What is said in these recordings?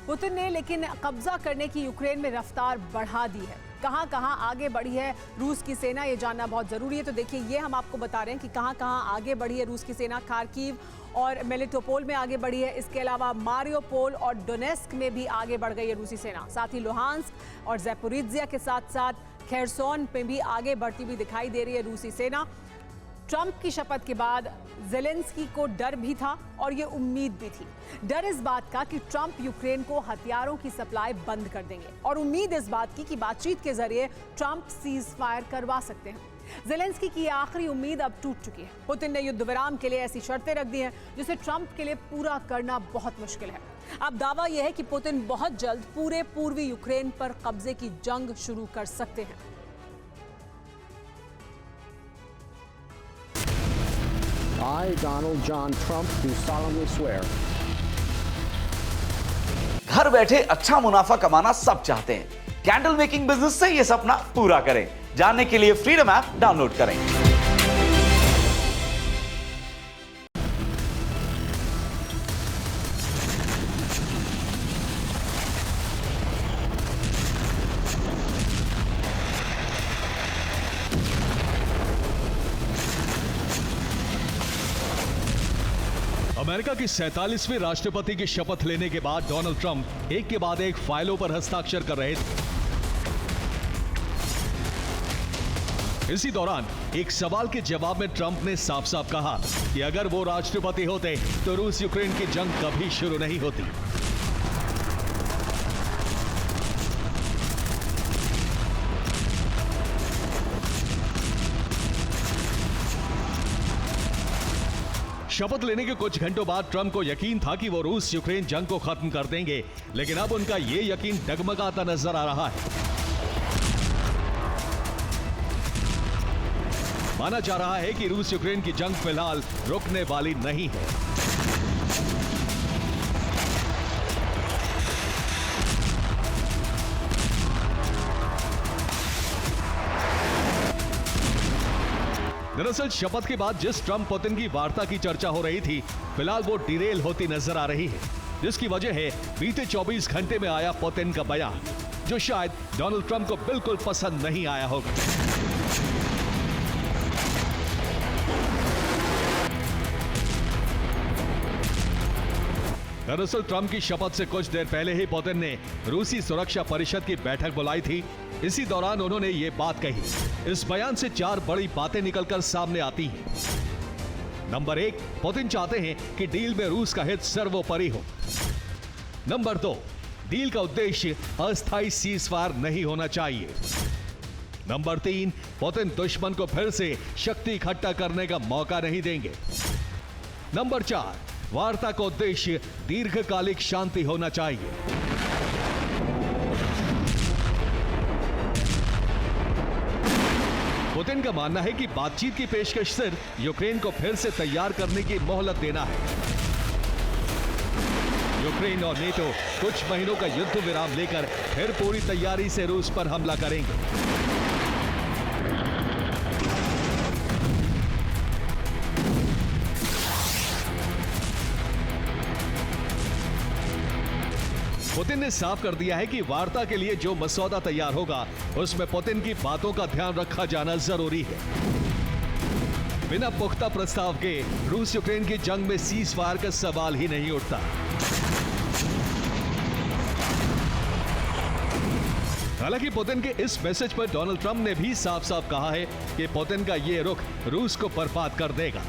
Putin ने लेकिन कब्जा करने की यूक्रेन में रफ्तार बढ़ा दी है। कहां कहां आगे बढ़ी है रूस की सेना, ये जानना बहुत जरूरी है। तो देखिए, ये हम आपको बता रहे हैं कि कहां कहां आगे बढ़ी है रूस की सेना। खार्किव और मेलिटोपोल में आगे बढ़ी है। इसके अलावा मारियोपोल और डोनेस्क में भी आगे बढ़ गई है रूसी सेना। साथ ही लुहांस्क और ज़ैपोरिज्जिया के साथ साथ खेरसोन में भी आगे बढ़ती हुई दिखाई दे रही है रूसी सेना। ट्रंप की शपथ के बाद ज़ेलेंस्की को डर भी था और ये उम्मीद भी थी। डर इस बात का कि ट्रंप यूक्रेन को हथियारों की सप्लाई बंद कर देंगे, और उम्मीद इस बात की कि बातचीत के जरिए ट्रंप सीज फायर करवा सकते हैं। ज़ेलेंस्की की आखिरी उम्मीद अब टूट चुकी है। पुतिन ने युद्ध विराम के लिए ऐसी शर्तें रख दी हैं जिसे ट्रंप के लिए पूरा करना बहुत मुश्किल है। अब दावा यह है कि पुतिन बहुत जल्द पूरे पूर्वी यूक्रेन पर कब्जे की जंग शुरू कर सकते हैं। I, Donald John Trump, do solemnly swear. घर बैठे अच्छा मुनाफा कमाना सब चाहते हैं। कैंडल मेकिंग बिजनेस से ये सपना पूरा करें। जानने के लिए फ्रीडम ऐप डाउनलोड करें। अमेरिका की 47वें राष्ट्रपति की शपथ लेने के बाद डोनाल्ड ट्रंप एक के बाद एक फाइलों पर हस्ताक्षर कर रहे थे। इसी दौरान एक सवाल के जवाब में ट्रंप ने साफ साफ कहा कि अगर वो राष्ट्रपति होते तो रूस यूक्रेन की जंग कभी शुरू नहीं होती। शपथ लेने के कुछ घंटों बाद ट्रंप को यकीन था कि वो रूस यूक्रेन जंग को खत्म कर देंगे, लेकिन अब उनका ये यकीन डगमगाता नजर आ रहा है। माना जा रहा है कि रूस यूक्रेन की जंग फिलहाल रुकने वाली नहीं है। दरअसल शपथ के बाद जिस ट्रंप पुतिन की वार्ता की चर्चा हो रही थी, फिलहाल वो डिरेल होती नजर आ रही है, जिसकी वजह है बीते 24 घंटे में आया पुतिन का बयान, जो शायद डोनाल्ड ट्रंप को बिल्कुल पसंद नहीं आया होगा। दरअसल ट्रंप की शपथ से कुछ देर पहले ही पुतिन ने रूसी सुरक्षा परिषद की बैठक बुलाई थी। इसी दौरान उन्होंने ये बात कही। इस बयान से 4 बड़ी बातें निकलकर सामने आती हैं। नंबर 1, पुतिन चाहते हैं कि डील में रूस का हित सर्वोपरि हो। नंबर 2, डील का उद्देश्य अस्थायी सीजफायर नहीं होना चाहिए। नंबर 3, पुतिन दुश्मन को फिर से शक्ति इकट्ठा करने का मौका नहीं देंगे। नंबर 4, वार्ता का उद्देश्य दीर्घकालिक शांति होना चाहिए। पुतिन का मानना है कि बातचीत की पेशकश सिर्फ यूक्रेन को फिर से तैयार करने की मोहलत देना है। यूक्रेन और नेटो कुछ महीनों का युद्ध विराम लेकर फिर पूरी तैयारी से रूस पर हमला करेंगे। पुतिन ने साफ कर दिया है कि वार्ता के लिए जो मसौदा तैयार होगा उसमें पुतिन की बातों का ध्यान रखा जाना जरूरी है। बिना पुख्ता प्रस्ताव के रूस यूक्रेन की जंग में सीज फायर का सवाल ही नहीं उठता। हालांकि पुतिन के इस मैसेज पर डोनाल्ड ट्रंप ने भी साफ साफ कहा है कि पुतिन का यह रुख रूस को बर्बाद कर देगा।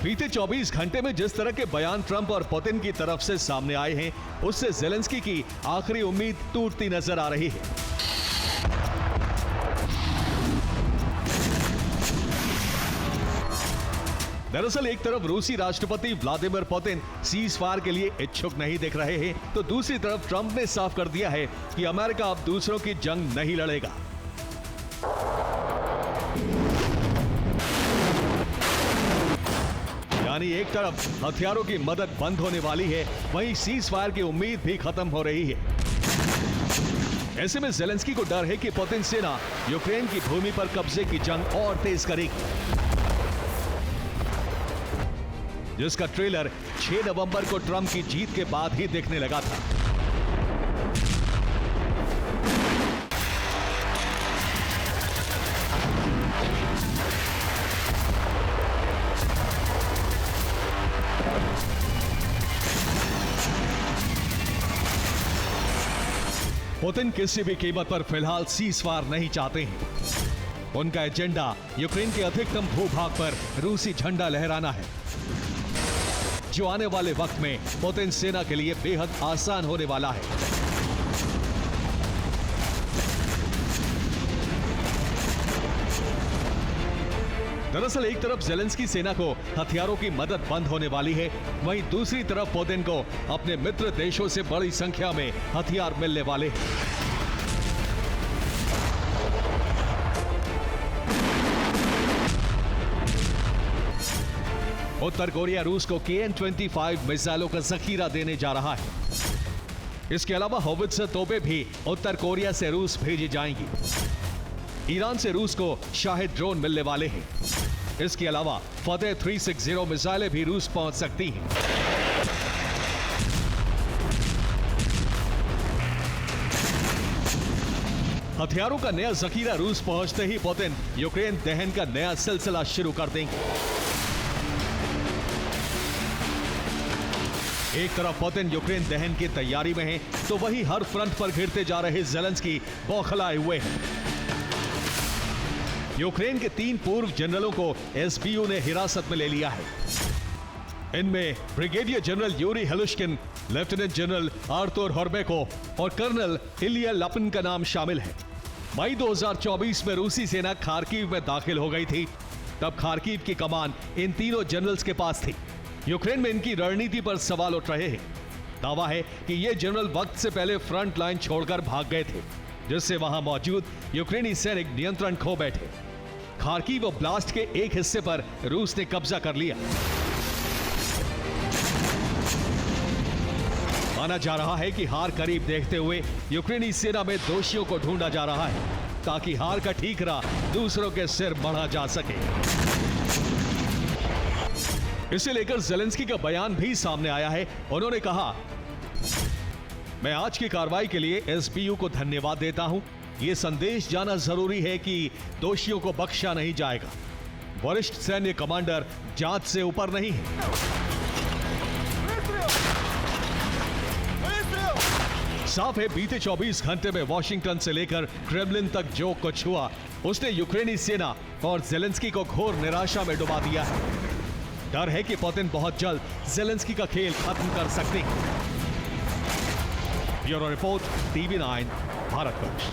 बीते 24 घंटे में जिस तरह के बयान ट्रंप और पुतिन की तरफ से सामने आए हैं, उससे ज़ेलेंस्की की आखिरी उम्मीद टूटती नजर आ रही है। दरअसल एक तरफ रूसी राष्ट्रपति व्लादिमीर पुतिन सीज फायर के लिए इच्छुक नहीं दिख रहे हैं, तो दूसरी तरफ ट्रंप ने साफ कर दिया है कि अमेरिका अब दूसरों की जंग नहीं लड़ेगा। यानी एक तरफ हथियारों की मदद बंद होने वाली है, वहीं सीज फायर की उम्मीद भी खत्म हो रही है। ऐसे में ज़ेलेंस्की को डर है कि पुतिन सेना यूक्रेन की भूमि पर कब्जे की जंग और तेज करेगी। जिसका ट्रेलर 6 नवंबर को ट्रंप की जीत के बाद ही दिखने लगा था। पुतिन किसी भी कीमत पर फिलहाल सीज़फायर नहीं चाहते हैं। उनका एजेंडा यूक्रेन के अधिकतम भूभाग पर रूसी झंडा लहराना है, जो आने वाले वक्त में पुतिन सेना के लिए बेहद आसान होने वाला है। दरअसल एक तरफ ज़ेलेंस्की सेना को हथियारों की मदद बंद होने वाली है, वहीं दूसरी तरफ पुतिन को अपने मित्र देशों से बड़ी संख्या में हथियार मिलने वाले हैं। उत्तर कोरिया रूस को KN-25 मिसाइलों का जखीरा देने जा रहा है। इसके अलावा होवित्जर तोपें भी उत्तर कोरिया से रूस भेजी जाएंगी। ईरान से रूस को शाहिद ड्रोन मिलने वाले हैं। इसके अलावा फतेह 360 मिसाइलें भी रूस पहुंच सकती हैं। हथियारों का नया जखीरा रूस पहुंचते ही पुतिन यूक्रेन दहन का नया सिलसिला शुरू कर देंगे। एक तरफ पुतिन यूक्रेन दहन की तैयारी में है, तो वहीं हर फ्रंट पर घिरते जा रहे ज़ेलेंस्की बौखलाए हुए हैं। यूक्रेन के 3 पूर्व जनरलों को SBU ने हिरासत में ले लिया है। इनमें brigadier general Yuri Helushkin, lieutenant general Arthur Horbenko और कर्नल इलिया लपिन का नाम शामिल है। मई 2024 में रूसी सेना खार्किव में दाखिल हो गई थी। तब खार्किव की कमान इन तीनों जनरल्स के पास थी। यूक्रेन में इनकी रणनीति पर सवाल उठ रहे हैं। दावा है कि ये जनरल वक्त से पहले फ्रंट लाइन छोड़कर भाग गए थे, जिससे वहां मौजूद यूक्रेनी सैनिक नियंत्रण खो बैठे। खार्किव ओब्लास्ट के एक हिस्से पर रूस ने कब्जा कर लिया। माना जा रहा है कि हार करीब देखते हुए यूक्रेनी सेना में दोषियों को ढूंढा जा रहा है, ताकि हार का ठीकरा दूसरों के सिर मढ़ा जा सके। इसे लेकर ज़ेलेंस्की का बयान भी सामने आया है। उन्होंने कहा, मैं आज की कार्रवाई के लिए SBU को धन्यवाद देता हूं। यह संदेश जाना जरूरी है कि दोषियों को बख्शा नहीं जाएगा। वरिष्ठ सैन्य कमांडर जांच से ऊपर नहीं है। साफ है, बीते 24 घंटे में वॉशिंगटन से लेकर क्रेमलिन तक जो कुछ हुआ, उसने यूक्रेनी सेना और ज़ेलेंस्की को घोर निराशा में डुबा दिया है। डर है कि पुतिन बहुत जल्द ज़ेलेंस्की का खेल खत्म कर सकते हैं। Bureau report, TV9 Bharatvarsh.